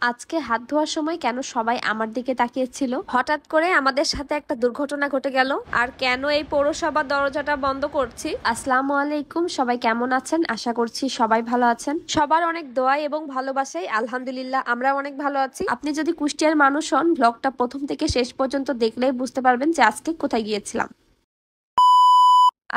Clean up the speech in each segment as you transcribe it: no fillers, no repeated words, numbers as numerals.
আজকে হাত ধোয়ার সময় কেন সবাই আমার দিকে তাকিয়েছিল? হঠাৎ করে আমাদের সাথে একটা দুর্ঘটনা ঘটে গেল। আর কেন এই পৌরসভার দরজাটা বন্ধ করছি? আসসালামু আলাইকুম, সবাই কেমন আছেন? আশা করছি সবাই ভালো আছেন। সবার অনেক দোয়া এবং ভালোবাসাই আলহামদুলিল্লাহ আমরা অনেক ভালো আছি। আপনি যদি কুষ্টিয়ার মানুষ হন, ব্লগটা প্রথম থেকে শেষ পর্যন্ত দেখলেই বুঝতে পারবেন যে আজকে কোথায় গিয়েছিলাম।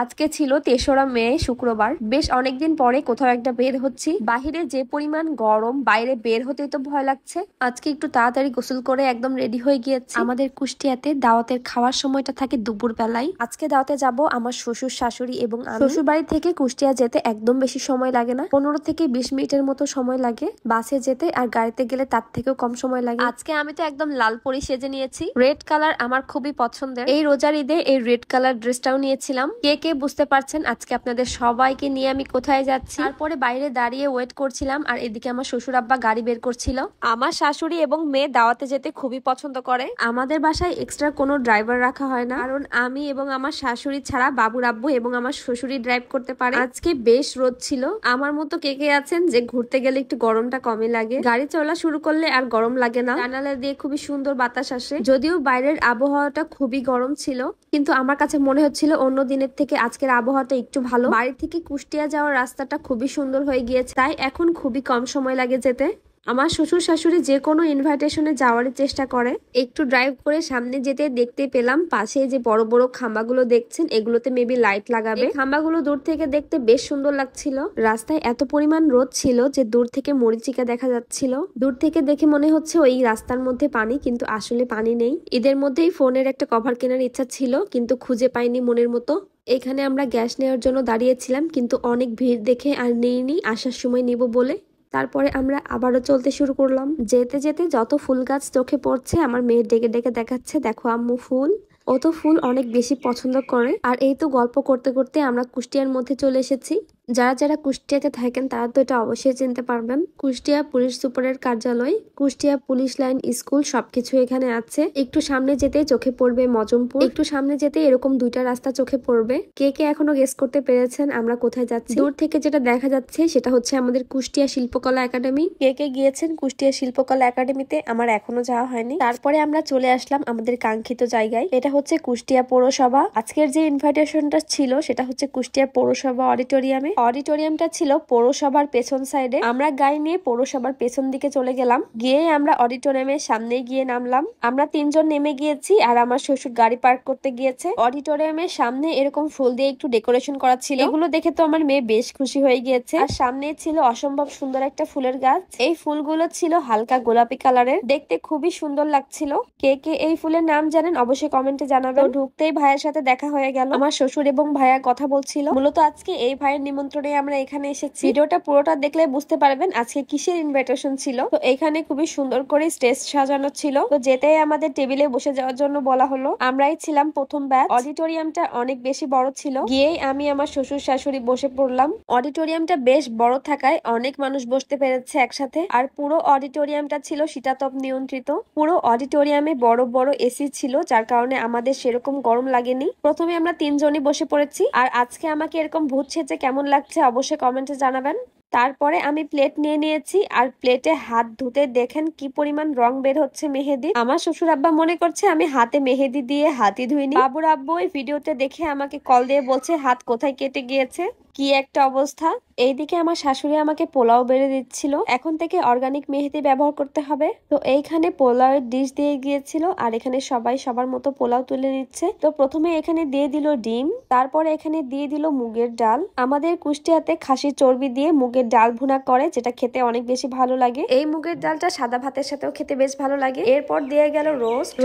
আজকে ছিল ৩রা মে, শুক্রবার। বেশ অনেকদিন পরে কোথাও একটা বের হচ্ছি। বাহিরে যে পরিমাণ গরম, বাইরে বের হতেই তো ভয় লাগছে। আজকে একটু তাড়াতাড়ি গোসল করে একদম রেডি হয়ে গিয়েছি। আমাদের কুষ্টিয়াতে দাওয়াতের খাওয়ার সময়টা থাকে দুপুর বেলায়। আজকে দাওয়াতে যাব আমার শ্বশুর শাশুড়ি এবং শ্বশুর বাড়ি থেকে কুষ্টিয়া যেতে একদম বেশি সময় লাগে না, 15 থেকে 20 মিনিটের মতো সময় লাগে বাসে যেতে, আর গাড়িতে গেলে তার থেকেও কম সময় লাগে। আজকে আমি তো একদম লাল পরি সেজে নিয়েছি। রেড কালার আমার খুবই পছন্দের। এই রোজার ঈদে এই রেড কালার ড্রেসটাও নিয়েছিলাম। কে বুঝতে পারছেন আজকে আপনাদের সবাইকে নিয়ে আমি কোথায় যাচ্ছি। তারপরে বাইরে দাঁড়িয়ে ওয়েট করছিলাম, আর এদিকে আমার শ্বশুর আব্বা গাড়ি বের করছিল। আমার শাশুড়ি এবং মেয়ে দাওয়াতে যেতে খুবই পছন্দ করে। আমাদের বাসায় এক্সট্রা কোনো ড্রাইভার রাখা হয় না, কারণ আমি এবং আমার শাশুড়ি ছাড়া বাবুর আব্বু এবং আমার শ্বশুরই ড্রাইভ করতে পারে। আজকে বেশ রোদ ছিল। আমার মতো কে আছেন যে ঘুরতে গেলে একটু গরমটা কমে লাগে, গাড়ি চলা শুরু করলে আর গরম লাগে না। জানালা দিয়ে খুবই সুন্দর বাতাস আসে। যদিও বাইরের আবহাওয়াটা খুবই গরম ছিল, কিন্তু আমার কাছে মনে হচ্ছিল অন্য দিনের থেকে আজকের আবহাওয়াটা একটু ভালো। বাড়ি থেকে কুষ্টিয়া যাওয়ার রাস্তাটা খুবই সুন্দর হয়ে গিয়েছে, তাই এখন খুবই কম সময় লাগে যেতে। আমার শ্বশুর শাশুড়ি যে কোনো ইনভাইটেশনে যাওয়ার চেষ্টা করে। একটু ড্রাইভ করে সামনে যেতে দেখতে পেলাম পাশে যে বড় বড় খাম্বাগুলো দেখছেন, এগুলোতে মেবি লাইট লাগাবে। খাম্বাগুলো দূর থেকে দেখতে বেশ সুন্দর লাগছিল। রাস্তায় এত পরিমাণ রোদ ছিল যে দূর থেকে মরিচিকা দেখা যাচ্ছিল। দূর থেকে দেখে মনে হচ্ছে ওই রাস্তার মধ্যে পানি, কিন্তু আসলে পানি নেই। ঈদের মধ্যেই ফোনের একটা কভার কেনার ইচ্ছা ছিল, কিন্তু খুঁজে পাইনি মনের মতো। এখানে আমরা গ্যাস নেওয়ার জন্য দাঁড়িয়েছিলাম, কিন্তু অনেক ভিড় দেখে আর নেইনি, আসার সময় নিব বলে। তারপরে আমরা আবারও চলতে শুরু করলাম। যেতে যেতে যত ফুল গাছ চোখে পড়ছে, আমার মেয়ে ডেকে ডেকে দেখাচ্ছে, দেখো আম্মু ফুল। ও তো ফুল অনেক বেশি পছন্দ করে। আর এই তো গল্প করতে করতে আমরা কুষ্টিয়ার মধ্যে চলে এসেছি। যারা যারা কুষ্টিয়াতে থাকেন তারা তো এটা অবশ্যই চিনতে পারবেন। কুষ্টিয়া পুলিশ সুপারের কার্যালয়, কুষ্টিয়া পুলিশ লাইন স্কুল, সবকিছু এখানে আছে। একটু সামনে যেতে চোখে পড়বে মজমপুর, একটু সামনে যেতে এরকম দুইটা রাস্তা চোখে পড়বে। কে এখনো গেস করতে পেরেছেন আমরা কোথায় যাচ্ছি? দূর থেকে যেটা দেখা যাচ্ছে সেটা হচ্ছে আমাদের কুষ্টিয়া শিল্পকলা একাডেমি। কে গিয়েছেন কুষ্টিয়া শিল্পকলা একাডেমিতে? আমার এখনো যাওয়া হয়নি। তারপরে আমরা চলে আসলাম আমাদের কাঙ্ক্ষিত জায়গায়। এটা হচ্ছে কুষ্টিয়া পৌরসভা। আজকের যে ইনভাইটেশনটা ছিল সেটা হচ্ছে কুষ্টিয়া পৌরসভা অডিটোরিয়ামে। অডিটোরিয়ামটা ছিল পৌরসভার পেছন সাইডে। আমরা গাড়ি নিয়ে পৌরসভার পেছন দিকে চলে গেলাম। গিয়ে আমরা অডিটোরিয়ামের সামনে গিয়ে নামলাম। আমরা 3জন নেমে গিয়েছি, আর আমার শ্বশুর গাড়ি পার্ক করতে গিয়েছে। অডিটোরিয়ামের সামনে এরকম ফুল দিয়ে একটু ডেকোরেশন করা ছিল। এগুলো দেখে তো আমার মেয়ে বেশ খুশি হয়ে গিয়েছে। আর সামনে ছিল অসম্ভব সুন্দর একটা ফুলের গাছ। এই ফুলগুলো ছিল হালকা গোলাপি কালারের, দেখতে খুবই সুন্দর লাগছিল। কে এই ফুলের নাম জানেন অবশ্যই কমেন্টে জানাবেন। ঢুকতেই ভাইয়ের সাথে দেখা হয়ে গেল। আমার শ্বশুর এবং ভাইয়া কথা বলছিল। মূলত আজকে এই ভাইয়ের নিমন্ত্রণে আমরা এখানে এসেছি। ভিডিওটা পুরোটা দেখলে বুঝতে পারবেন আজকে কিসের ইনভাইটেশন ছিল। তো এখানে খুবই সুন্দর করে স্টেজ সাজানো ছিল। তো যেতেই আমাদের টেবিলে বসে যাওয়ার জন্য বলা হলো। আমরাই ছিলাম প্রথম ব্যাচ। অডিটোরিয়ামটা অনেক বেশি বড় ছিল। গিয়েই আমি আমার শ্বশুর শাশুড়ি বসে পড়লাম। অডিটোরিয়ামটা বেশ বড় থাকায় অনেক মানুষ বসতে পেরেছে একসাথে। আর পুরো অডিটোরিয়ামটা ছিল শীতাতপ নিয়ন্ত্রিত। পুরো অডিটোরিয়ামে বড় বড় এসি ছিল, যার কারণে আমাদের সেরকম গরম লাগেনি। প্রথমে আমরা 3জনই বসে পড়েছি। আর আজকে আমাকে এরকম ভূত সেজে কেমন লাগছে অবশ্যই কমেন্টে জানাবেন। তারপরে আমি প্লেট নিয়ে নিয়েছি, আর প্লেটে হাত ধুতে দেখেন কি পরিমাণ রং বের হচ্ছে মেহেদি। আমার শ্বশুর আব্বা মনে করছে আমি হাতে মেহেদি দিয়ে হাতই ধুইনি। বাবুর আব্বু এই ভিডিওতে দেখে আমাকে কল দিয়ে বলছে হাত কোথায় কেটে গিয়েছে। কি একটা অবস্থা। এইদিকে আমার শাশুড়ি আমাকে পোলাও বেড়ে দিচ্ছিল। এখন থেকে অর্গানিক মেহেদি ব্যবহার করতে হবে। তো এইখানে পোলাওয়ের ডিশ দিয়ে গিয়েছিল, আর এখানে সবাই সবার মতো পোলাও তুলে নিচ্ছে। তো প্রথমে এখানে দিয়ে দিল ডিম, তারপরে এখানে দিয়ে দিল মুগের ডাল। আমাদের কুষ্টিয়াতে খাসির চর্বি দিয়ে মুগের ডাল ভুনা করে, যেটা খেতে অনেক বেশি ভালো লাগে। এই মুগের ডালটা সাদা ভাতের সাথেও খেতে বেশ ভালো লাগে। এরপর দিয়ে গেল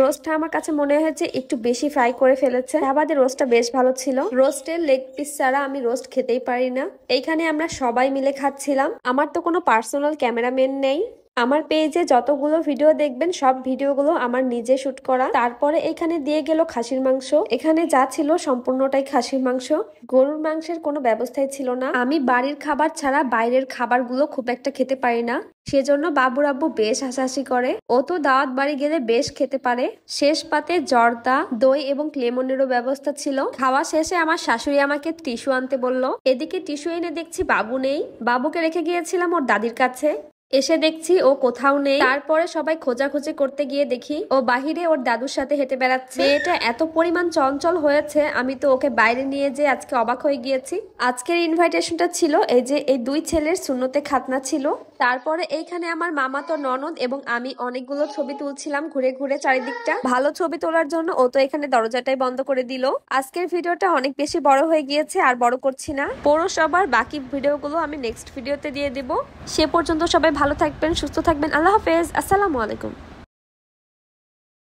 রোস্টটা আমার কাছে মনে হয়েছে একটু বেশি ফ্রাই করে ফেলেছে। আমাদের রোস্টটা বেশ ভালো ছিল। রোস্টের লেগ পিস ছাড়া আমি রোস্ট খেতেই পারি না। এইখানে আমরা সবাই মিলে খাচ্ছিলাম। আমার তো কোনো পার্সোনাল ক্যামেরাম্যান নেই। আমার পেজে যতগুলো ভিডিও দেখবেন সব ভিডিওগুলো আমার নিজে শুট করা। তারপরে এখানে দিয়ে গেল খাসির মাংস। এখানে যা ছিল সম্পূর্ণটাই খাসির মাংস। গরুর মাংসের কোনো ব্যবস্থাই ছিল না। আমি বাড়ির খাবার ছাড়া বাইরের খাবারগুলো খুব একটা খেতে পারি না, সেজন্য বাবুর আব্বু বেশ হাসাহাসি করে। ও তো দাওয়াত বাড়ি গেলে বেশ খেতে পারে। শেষ পাতে জর্দা, দই এবং লেমনেরও ব্যবস্থা ছিল। খাওয়া শেষে আমার শাশুড়ি আমাকে টিস্যু আনতে বলল। এদিকে টিস্যু এনে দেখছি বাবু নেই। বাবুকে রেখে গিয়েছিলাম ওর দাদির কাছে। এসে দেখছি ও কোথাও নেই। তারপরে সবাই খোঁজাখুঁজি করতে গিয়ে দেখি ও বাহিরে ওর দাদুর সাথে হেঁটে বেড়াচ্ছে। মেয়েটা এত পরিমাণ চঞ্চল হয়েছে, আমি তো ওকে বাইরে নিয়ে যেয়ে আজকে অবাক হয়ে গিয়েছি। আজকের ইনভাইটেশনটা ছিল এই যে এই দুই ছেলের সুন্নতে খাতনা ছিল। তারপরে এইখানে আমার মামা তো ননদ এবং আমি অনেকগুলো ছবি তুলছিলাম ঘুরে ঘুরে চারিদিকটা। ভালো ছবি তোলার জন্য ও তো এখানে দরজাটাই বন্ধ করে দিল। আজকের ভিডিওটা অনেক বেশি বড় হয়ে গিয়েছে, আর বড় করছি না। পৌরসভার বাকি ভিডিওগুলো আমি নেক্সট ভিডিওতে দিয়ে দিব। সে পর্যন্ত সবাই ভালো থাকবেন, সুস্থ থাকবেন। আল্লাহ হাফেজ, আসসালামু আলাইকুম।